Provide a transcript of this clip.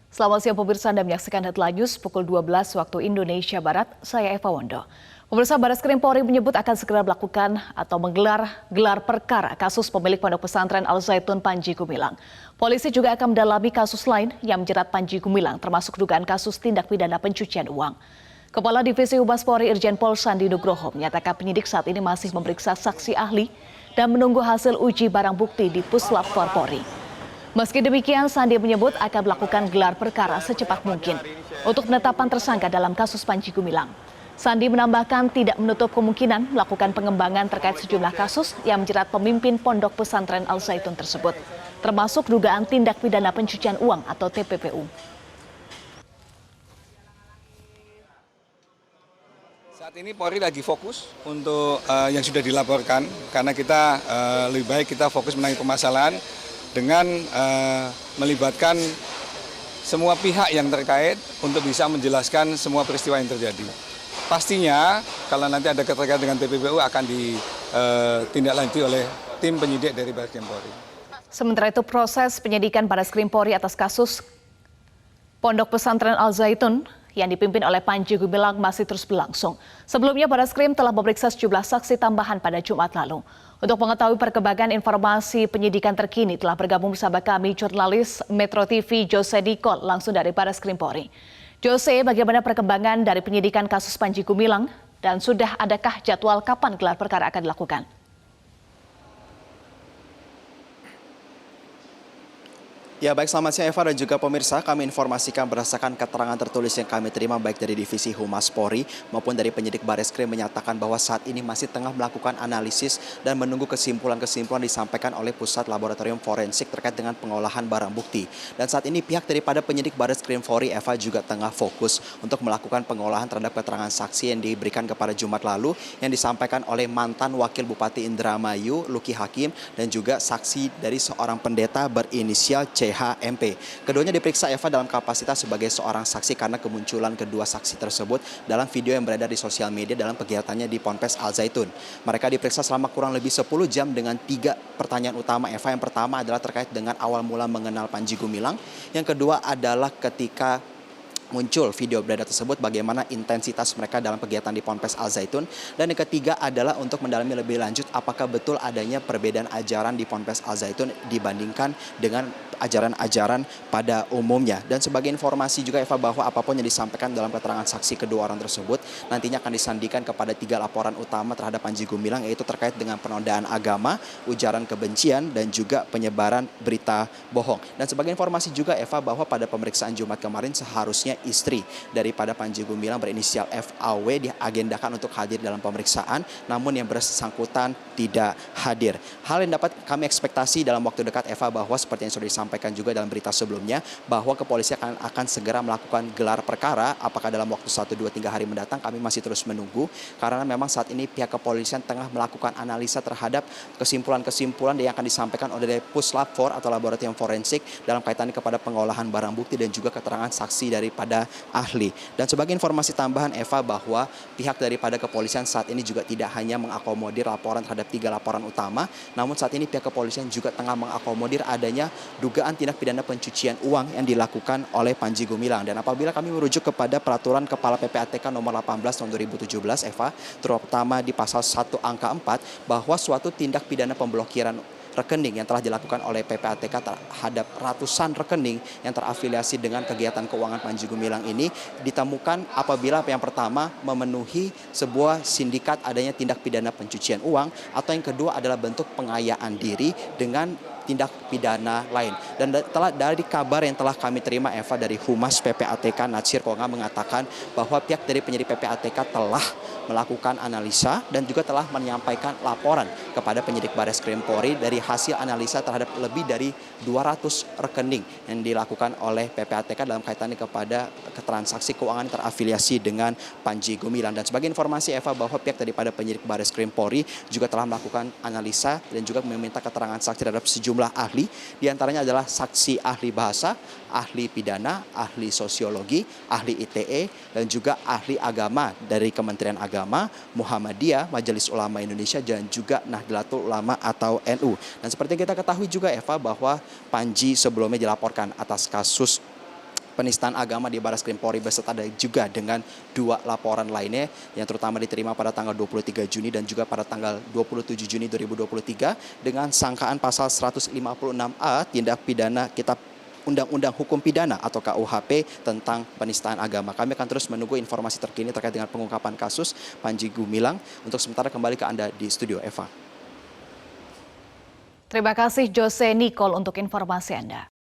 Selamat siang pemirsa, Anda menyaksikan Headline News pukul 12 waktu Indonesia Barat. Saya Eva Wondo. Pemirsa, Barreskrim Polri menyebut akan segera melakukan atau menggelar gelar perkara kasus pemilik pondok pesantren Al Zaitun Panji Gumilang. Polisi juga akan mendalami kasus lain yang menjerat Panji Gumilang, termasuk dugaan kasus tindak pidana pencucian uang. Kepala Divisi Humas Polri Irjen Pol Sandi Nugroho menyatakan penyidik saat ini masih memeriksa saksi ahli dan menunggu hasil uji barang bukti di Puslap Polri. Meski demikian, Sandi menyebut akan melakukan gelar perkara secepat mungkin untuk penetapan tersangka dalam kasus Panji Gumilang. Sandi menambahkan tidak menutup kemungkinan melakukan pengembangan terkait sejumlah kasus yang menjerat pemimpin pondok pesantren Al Zaitun tersebut, termasuk dugaan tindak pidana pencucian uang atau TPPU. Saat ini Polri lagi fokus untuk yang sudah dilaporkan, karena kita lebih baik kita fokus menangani permasalahan dengan melibatkan semua pihak yang terkait untuk bisa menjelaskan semua peristiwa yang terjadi. Pastinya kalau nanti ada keterkaitan dengan TPPU akan ditindaklanjuti oleh tim penyidik dari Barreskrim Polri. Sementara itu proses penyidikan Barreskrim Polri atas kasus Pondok Pesantren Al Zaitun yang dipimpin oleh Panji Gumilang masih terus berlangsung. Sebelumnya Barreskrim telah memeriksa sejumlah saksi tambahan pada Jumat lalu. Untuk mengetahui perkembangan informasi penyidikan terkini telah bergabung bersama kami jurnalis Metro TV Jose Dikol langsung dari Barreskrim Polri. Jose, bagaimana perkembangan dari penyidikan kasus Panji Gumilang dan sudah adakah jadwal kapan gelar perkara akan dilakukan? Ya baik, selamat siang Eva dan juga pemirsa. Kami informasikan berdasarkan keterangan tertulis yang kami terima baik dari Divisi Humas Polri maupun dari penyidik Barreskrim menyatakan bahwa saat ini masih tengah melakukan analisis dan menunggu kesimpulan-kesimpulan disampaikan oleh Pusat Laboratorium Forensik terkait dengan pengolahan barang bukti. Dan saat ini pihak daripada penyidik Barreskrim Polri Eva juga tengah fokus untuk melakukan pengolahan terhadap keterangan saksi yang diberikan kepada Jumat lalu yang disampaikan oleh mantan Wakil Bupati Indramayu Luki Hakim dan juga saksi dari seorang pendeta berinisial CHMP. Keduanya diperiksa Eva dalam kapasitas sebagai seorang saksi karena kemunculan kedua saksi tersebut dalam video yang beredar di sosial media dalam kegiatannya di Ponpes Al Zaitun. Mereka diperiksa selama kurang lebih 10 jam dengan 3 pertanyaan utama Eva. Yang pertama adalah terkait dengan awal mula mengenal Panji Gumilang. Yang kedua adalah ketika muncul video beredar tersebut bagaimana intensitas mereka dalam kegiatan di Ponpes Al Zaitun. Dan yang ketiga adalah untuk mendalami lebih lanjut apakah betul adanya perbedaan ajaran di Ponpes Al Zaitun dibandingkan dengan ajaran-ajaran pada umumnya. Dan sebagai informasi juga Eva bahwa apapun yang disampaikan dalam keterangan saksi kedua orang tersebut nantinya akan disandikan kepada 3 laporan utama terhadap Panji Gumilang, yaitu terkait dengan penodaan agama, ujaran kebencian, dan juga penyebaran berita bohong. Dan sebagai informasi juga Eva bahwa pada pemeriksaan Jumat kemarin seharusnya istri daripada Panji Gumilang berinisial FAW diagendakan untuk hadir dalam pemeriksaan, namun yang bersangkutan tidak hadir. Hal yang dapat kami ekspektasi dalam waktu dekat Eva bahwa seperti yang sudah disampaikan juga dalam berita sebelumnya bahwa kepolisian akan segera melakukan gelar perkara. Apakah dalam waktu 1, 2, 3 hari mendatang kami masih terus menunggu, karena memang saat ini pihak kepolisian tengah melakukan analisa terhadap kesimpulan-kesimpulan yang akan disampaikan oleh Puslap atau Laboratorium Forensik dalam kaitannya kepada pengolahan barang bukti dan juga keterangan saksi daripada ahli. Dan sebagai informasi tambahan Eva bahwa pihak daripada kepolisian saat ini juga tidak hanya mengakomodir laporan terhadap 3 laporan utama, namun saat ini pihak kepolisian juga tengah mengakomodir adanya dugaan tindak pidana pencucian uang yang dilakukan oleh Panji Gumilang. Dan apabila kami merujuk kepada peraturan Kepala PPATK nomor 18 tahun 2017 Eva, terutama di pasal 1 angka 4 bahwa suatu tindak pidana pemblokiran rekening yang telah dilakukan oleh PPATK terhadap ratusan rekening yang terafiliasi dengan kegiatan keuangan Panji Gumilang ini ditemukan apabila yang pertama memenuhi sebuah sindikat adanya tindak pidana pencucian uang, atau yang kedua adalah bentuk pengayaan diri dengan tindak pidana lain. Dan dari kabar yang telah kami terima Eva dari Humas PPATK Natsir Konga mengatakan bahwa pihak dari penyidik PPATK telah melakukan analisa dan juga telah menyampaikan laporan kepada penyidik Barreskrim Polri dari hasil analisa terhadap lebih dari 200 rekening yang dilakukan oleh PPATK dalam kaitannya kepada transaksi keuangan terafiliasi dengan Panji Gumilang. Dan sebagai informasi Eva bahwa pihak daripada penyidik Barreskrim Polri juga telah melakukan analisa dan juga meminta keterangan saksi terhadap sejumlah ahli, diantaranya adalah saksi ahli bahasa, ahli pidana, ahli sosiologi, ahli ITE, dan juga ahli agama dari Kementerian Agama, Muhammadiyah, Majelis Ulama Indonesia, dan juga Nahdlatul Ulama atau NU. Dan seperti yang kita ketahui juga Eva bahwa Panji sebelumnya dilaporkan atas kasus penistaan agama di Barreskrim Polri beserta juga dengan 2 laporan lainnya yang terutama diterima pada tanggal 23 Juni dan juga pada tanggal 27 Juni 2023 dengan sangkaan pasal 156A tindak pidana Kitab Undang-Undang Hukum Pidana atau KUHP tentang penistaan agama. Kami akan terus menunggu informasi terkini terkait dengan pengungkapan kasus Panji Gumilang. Untuk sementara kembali ke Anda di studio, Eva. Terima kasih Jose Nicole untuk informasi Anda.